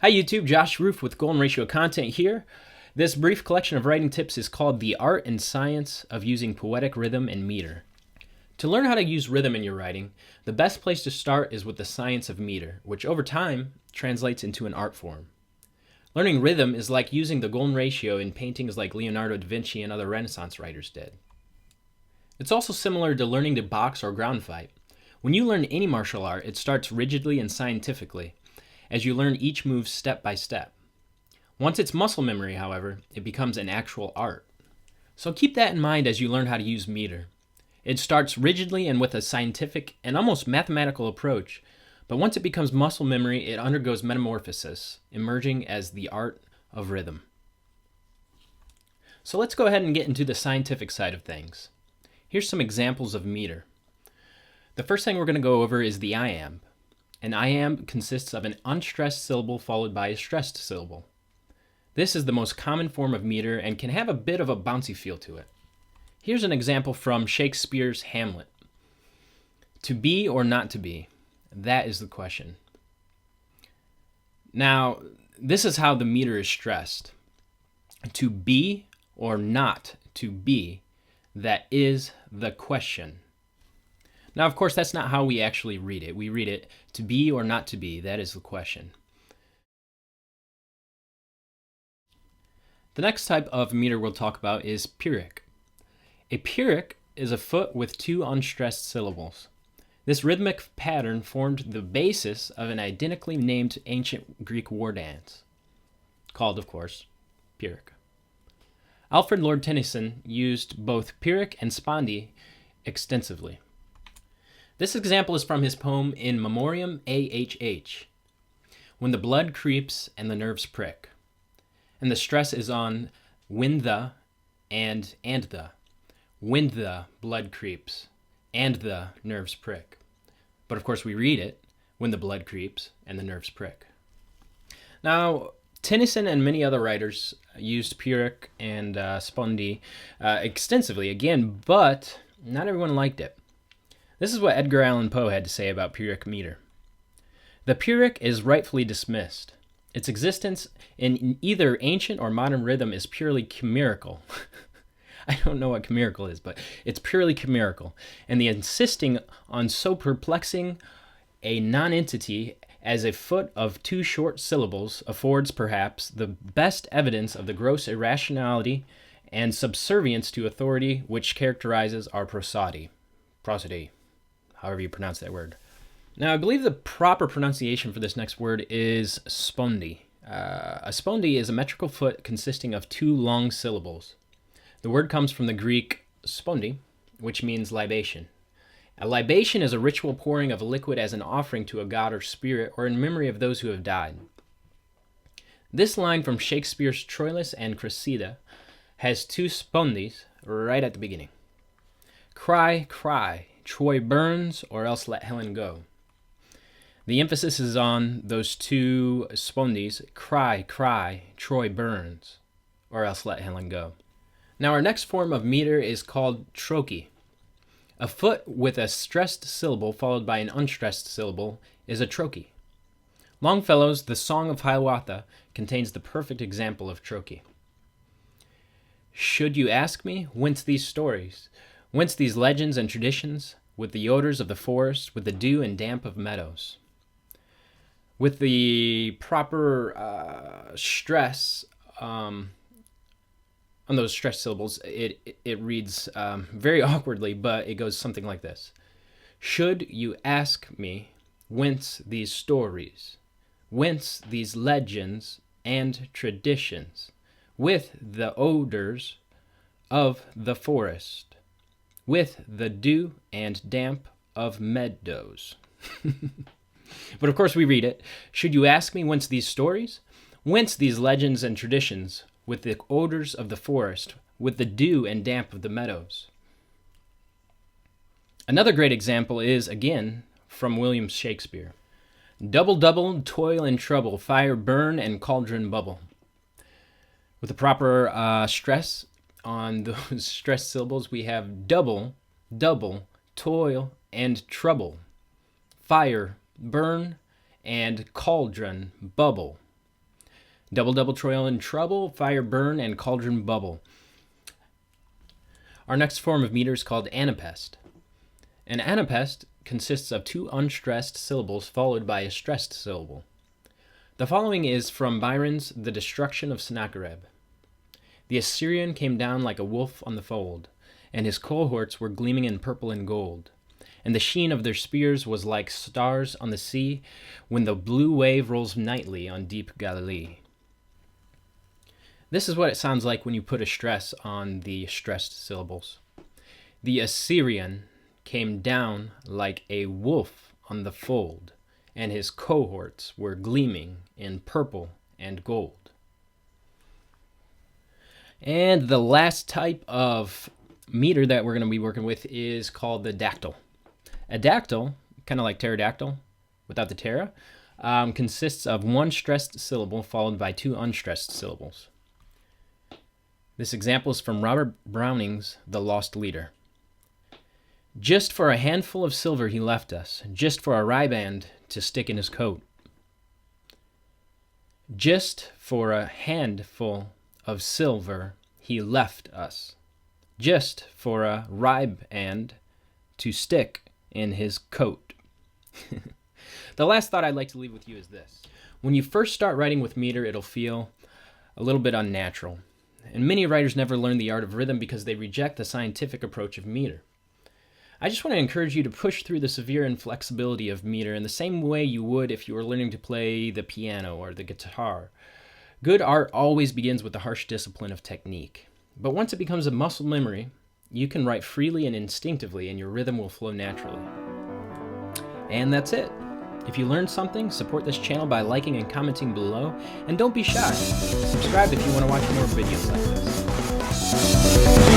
Hi YouTube, Josh Roof with Golden Ratio Content here. This brief collection of writing tips is called The Art and Science of Using Poetic Rhythm and Meter. To learn how to use rhythm in your writing, the best place to start is with the science of meter, which over time translates into an art form. Learning rhythm is like using the golden ratio in paintings like Leonardo da Vinci and other Renaissance writers did. It's also similar to learning to box or ground fight. When you learn any martial art, it starts rigidly and scientifically, as you learn each move step by step. Once it's muscle memory, however, it becomes an actual art. So keep that in mind as you learn how to use meter. It starts rigidly and with a scientific and almost mathematical approach, but once it becomes muscle memory, it undergoes metamorphosis, emerging as the art of rhythm. So let's go ahead and get into the scientific side of things. Here's some examples of meter. The first thing we're going to go over is the iamb. An iamb consists of an unstressed syllable followed by a stressed syllable. This is the most common form of meter and can have a bit of a bouncy feel to it. Here's an example from Shakespeare's Hamlet. To be or not to be? That is the question. Now, this is how the meter is stressed. To be or not to be? That is the question. Now, of course, that's not how we actually read it. We read it to be or not to be. That is the question. The next type of meter we'll talk about is Pyrrhic. A Pyrrhic is a foot with two unstressed syllables. This rhythmic pattern formed the basis of an identically named ancient Greek war dance, called, of course, Pyrrhic. Alfred Lord Tennyson used both Pyrrhic and spondee extensively. This example is from his poem In Memoriam AHH, when the blood creeps and the nerves prick. And the stress is on when the and the. When the blood creeps and the nerves prick. But of course we read it when the blood creeps and the nerves prick. Now, Tennyson and many other writers used Pyrrhic and spondee extensively again, but not everyone liked it. This is what Edgar Allan Poe had to say about Pyrrhic meter. The Pyrrhic is rightfully dismissed. Its existence in either ancient or modern rhythm is purely chimerical. I don't know what chimerical is, but it's purely chimerical. And the insisting on so perplexing a nonentity as a foot of two short syllables affords, perhaps, the best evidence of the gross irrationality and subservience to authority which characterizes our prosody, however you pronounce that word. Now, I believe the proper pronunciation for this next word is spondee. A spondee is a metrical foot consisting of two long syllables. The word comes from the Greek spondee, which means libation. A libation is a ritual pouring of a liquid as an offering to a god or spirit or in memory of those who have died. This line from Shakespeare's Troilus and Cressida has two spondees right at the beginning. Cry, cry, Troy burns, or else let Helen go. The emphasis is on those two spondees, cry, cry, Troy burns, or else let Helen go. Now our next form of meter is called trochee. A foot with a stressed syllable followed by an unstressed syllable is a trochee. Longfellow's The Song of Hiawatha contains the perfect example of trochee. Should you ask me, whence these stories? Whence these legends and traditions, with the odors of the forest, with the dew and damp of meadows? With the proper stress on those stressed syllables, it reads very awkwardly, but it goes something like this. Should you ask me, whence these stories? Whence these legends and traditions? With the odors of the forest, with the dew and damp of meadows. But of course we read it. Should you ask me whence these stories? Whence these legends and traditions? With the odors of the forest, with the dew and damp of the meadows. Another great example is, again, from William Shakespeare. Double, double, toil and trouble, fire burn and cauldron bubble. With the proper stress on those stressed syllables, we have double, double, toil and trouble, fire burn and cauldron bubble. Double double toil and trouble, fire burn, and cauldron bubble. Our next form of meter is called anapest. An anapest consists of 2 unstressed syllables followed by a stressed syllable. The following is from Byron's The Destruction of Sennacherib. The Assyrian came down like a wolf on the fold, and his cohorts were gleaming in purple and gold. And the sheen of their spears was like stars on the sea, when the blue wave rolls nightly on deep Galilee. This is what it sounds like when you put a stress on the stressed syllables. The Assyrian came down like a wolf on the fold, and his cohorts were gleaming in purple and gold. And the last type of meter that we're going to be working with is called the dactyl. A dactyl, kind of like pterodactyl without the ptera, consists of 1 stressed syllable followed by 2 unstressed syllables. This example is from Robert Browning's The Lost Leader. Just for a handful of silver he left us, just for a riband to stick in his coat. Just for a handful of silver he left us, just for a riband to stick in his coat. The last thought I'd like to leave with you is this. When you first start writing with meter, it'll feel a little bit unnatural. And many writers never learn the art of rhythm because they reject the scientific approach of meter. I just want to encourage you to push through the severe inflexibility of meter in the same way you would if you were learning to play the piano or the guitar. Good art always begins with the harsh discipline of technique. But once it becomes a muscle memory, you can write freely and instinctively, and your rhythm will flow naturally. And that's it. If you learned something, support this channel by liking and commenting below, and don't be shy. Subscribe if you want to watch more videos like this.